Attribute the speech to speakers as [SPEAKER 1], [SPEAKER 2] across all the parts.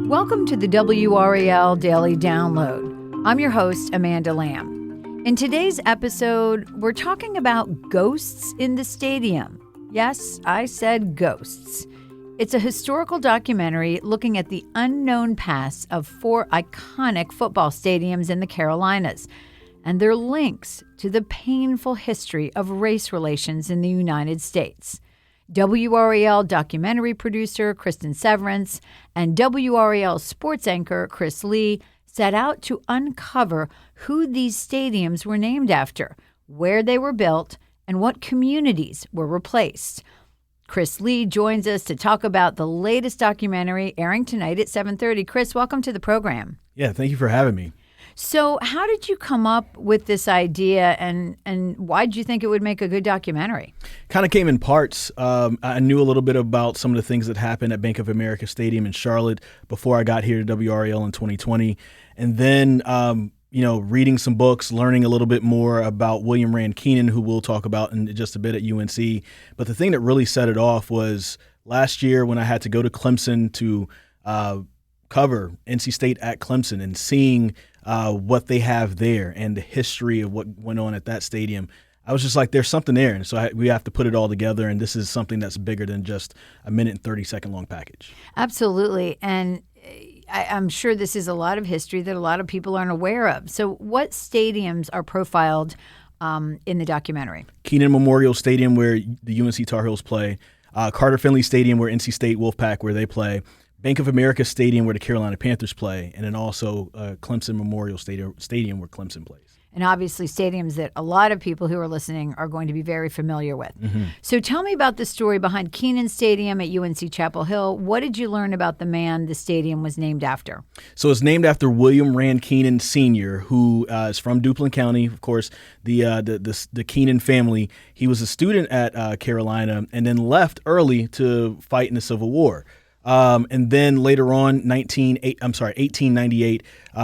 [SPEAKER 1] Welcome to the WRAL Daily Download. I'm your host, Amanda Lamb. In today's episode, we're talking about ghosts in the stadium. Yes, I said ghosts. It's a historical documentary looking at the unknown past of 4 iconic football stadiums in the Carolinas and their links to the painful history of race relations in the United States. WRAL documentary producer Cristin Severance and WRAL sports anchor Chris Lee set out to uncover who these stadiums were named after, where they were built, and what communities were replaced. Chris Lee joins us to talk about the latest documentary airing tonight at 7:30. Chris, welcome to the program.
[SPEAKER 2] Yeah, thank you for having me.
[SPEAKER 1] So how did you come up with this idea, and why did you think it would make a good documentary?
[SPEAKER 2] Kind of came in parts. I knew a little bit about some of the things that happened at Bank of America Stadium in Charlotte before I got here to WRAL in 2020. And then, reading some books, learning a little bit more about William Rand Keenan, who we'll talk about in just a bit at UNC. But the thing that really set it off was last year when I had to go to Clemson to cover NC State at Clemson and seeing what they have there and the history of what went on at that stadium. I was just like, there's something there. And so we have to put it all together. And this is something that's bigger than just a minute and 30-second long package.
[SPEAKER 1] Absolutely. And I'm sure this is a lot of history that a lot of people aren't aware of. So what stadiums are profiled in the documentary?
[SPEAKER 2] Keenan Memorial Stadium, where the UNC Tar Heels play. Carter Finley Stadium, where NC State Wolfpack, where they play. Bank of America Stadium, where the Carolina Panthers play, and then also Clemson Memorial Stadium, where Clemson plays.
[SPEAKER 1] And obviously stadiums that a lot of people who are listening are going to be very familiar with. Mm-hmm. So tell me about the story behind Keenan Stadium at UNC Chapel Hill. What did you learn about the man the stadium was named after?
[SPEAKER 2] So it's named after William Rand Keenan Sr., who is from Duplin County. Of course, the Keenan family. He was a student at Carolina and then left early to fight in the Civil War. And then later on, 1898,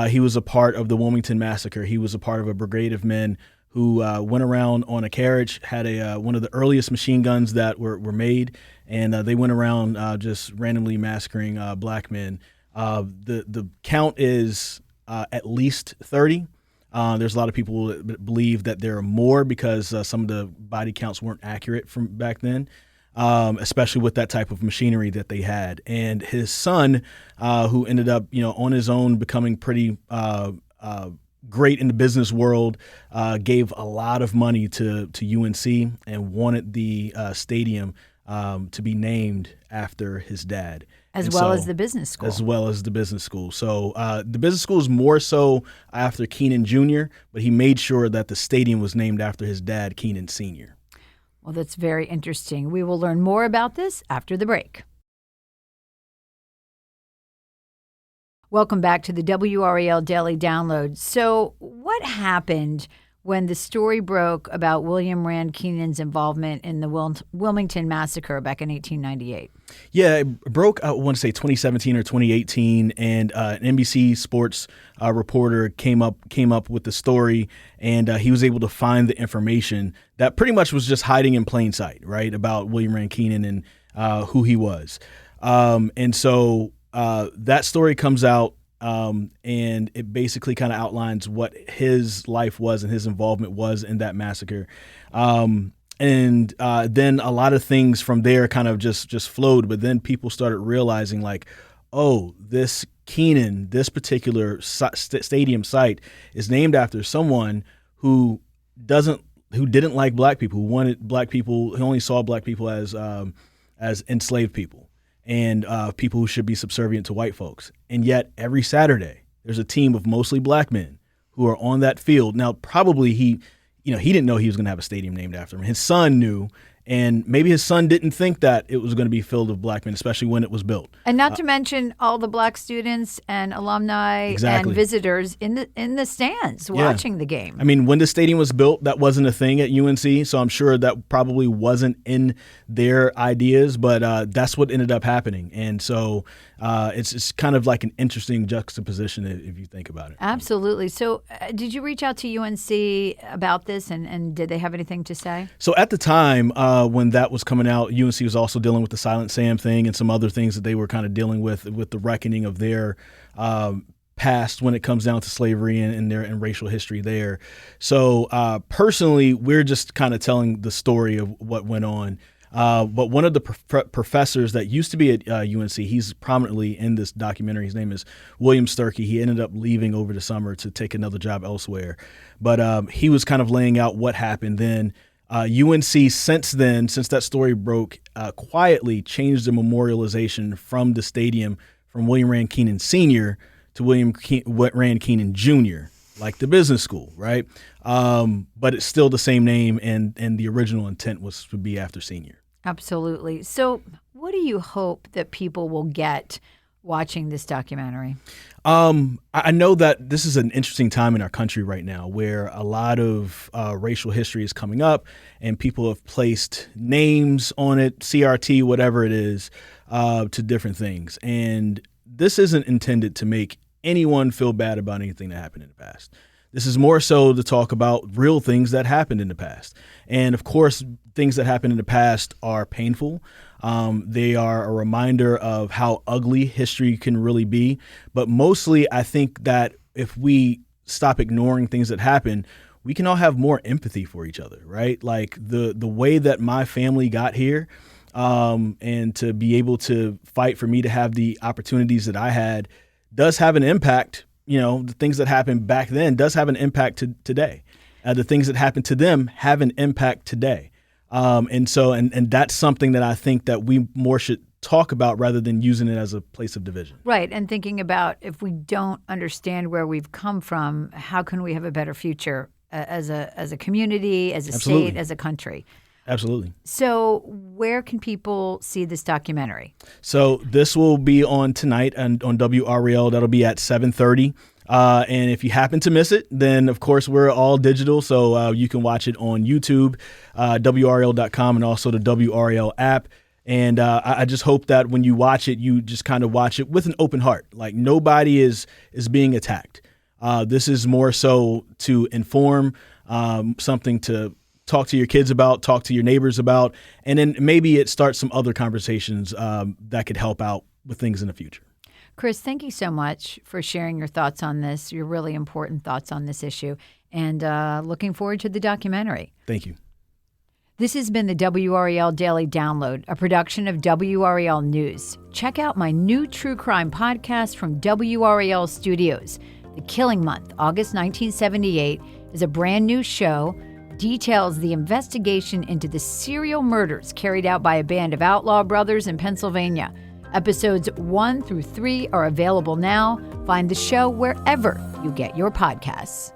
[SPEAKER 2] he was a part of the Wilmington Massacre. He was a part of a brigade of men who went around on a carriage, had one of the earliest machine guns that were made, and they went around just randomly massacring black men. The count is at least 30. There's a lot of people that believe that there are more because some of the body counts weren't accurate from back then. Especially with that type of machinery that they had. And his son, who ended up, on his own becoming pretty great in the business world, gave a lot of money to UNC and wanted the stadium to be named after his dad. As well as the business school. As well as the business school. So the business school is more so after Keenan Jr., but he made sure that the stadium was named after his dad, Keenan Sr.
[SPEAKER 1] Well, that's very interesting. We will learn more about this after the break. Welcome back to the WRAL Daily Download. So what happened when the story broke about William Rand Keenan's involvement in the Wilmington Massacre back in 1898?
[SPEAKER 2] Yeah, it broke, I want to say 2017 or 2018, and an NBC Sports reporter came up with the story, and he was able to find the information that pretty much was just hiding in plain sight, right, about William Rand Keenan and who he was. And so that story comes out, and it basically kind of outlines what his life was and his involvement was in that massacre. And then a lot of things from there kind of just flowed. But then people started realizing like, oh, this Keenan, this particular stadium site is named after someone who didn't like black people, who wanted black people, who only saw black people as enslaved people and people who should be subservient to white folks. And yet every Saturday there's a team of mostly black men who are on that field. Now, probably he didn't know he was going to have a stadium named after him. His son knew, and maybe his son didn't think that it was going to be filled with black men, especially when it was built. And
[SPEAKER 1] not to mention all the black students and alumni and visitors in the stands watching the game.
[SPEAKER 2] I mean, when the stadium was built, that wasn't a thing at UNC, so I'm sure that probably wasn't in their ideas, but that's what ended up happening. And so it's kind of like an interesting juxtaposition if you think about it.
[SPEAKER 1] Absolutely. So did you reach out to UNC about this, and did they have anything to say?
[SPEAKER 2] So at the time, when that was coming out, UNC was also dealing with the Silent Sam thing and some other things that they were kind of dealing with the reckoning of their past when it comes down to slavery and racial history there. So personally, we're just kind of telling the story of what went on. But one of the professors that used to be at UNC, he's prominently in this documentary. His name is William Sturkey. He ended up leaving over the summer to take another job elsewhere. But he was kind of laying out what happened then. UNC since that story broke, quietly changed the memorialization from the stadium from William Rand Keenan Sr. to William Rand Keenan Jr., like the business school, right? But it's still the same name, and the original intent was to be after senior.
[SPEAKER 1] Absolutely. So what do you hope that people will get watching this documentary?
[SPEAKER 2] I know that this is an interesting time in our country right now where a lot of racial history is coming up and people have placed names on it, CRT, whatever it is, to different things. And this isn't intended to make anyone feel bad about anything that happened in the past. This is more so to talk about real things that happened in the past. And of course, things that happened in the past are painful. They are a reminder of how ugly history can really be. But mostly, I think that if we stop ignoring things that happen, we can all have more empathy for each other, right? Like the way that my family got here, and to be able to fight for me to have the opportunities that I had does have an impact. You know, the things that happened back then does have an impact to today. The things that happened to them have an impact today. And that's something that I think that we more should talk about rather than using it as a place of division.
[SPEAKER 1] Right. And thinking about if we don't understand where we've come from, how can we have a better future as a community, as a
[SPEAKER 2] Absolutely.
[SPEAKER 1] state, as a country?
[SPEAKER 2] Absolutely.
[SPEAKER 1] So where can people see this documentary?
[SPEAKER 2] So this will be on tonight and on WRAL. That'll be at 7:30. And if you happen to miss it, then of course we're all digital. So you can watch it on YouTube, WRAL.com, and also the WRAL app. And I just hope that when you watch it, you just kind of watch it with an open heart. Like nobody is being attacked. This is more so to inform, something to talk to your kids about, talk to your neighbors about, and then maybe it starts some other conversations that could help out with things in the future.
[SPEAKER 1] Chris, thank you so much for sharing your thoughts on this, your really important thoughts on this issue, and looking forward to the documentary.
[SPEAKER 2] Thank you.
[SPEAKER 1] This has been the WRAL Daily Download, a production of WRAL News. Check out my new true crime podcast from WRAL Studios. The Killing Month, August 1978, is a brand new show, details the investigation into the serial murders carried out by a band of outlaw brothers in Pennsylvania. Episodes 1 through 3 are available now. Find the show wherever you get your podcasts.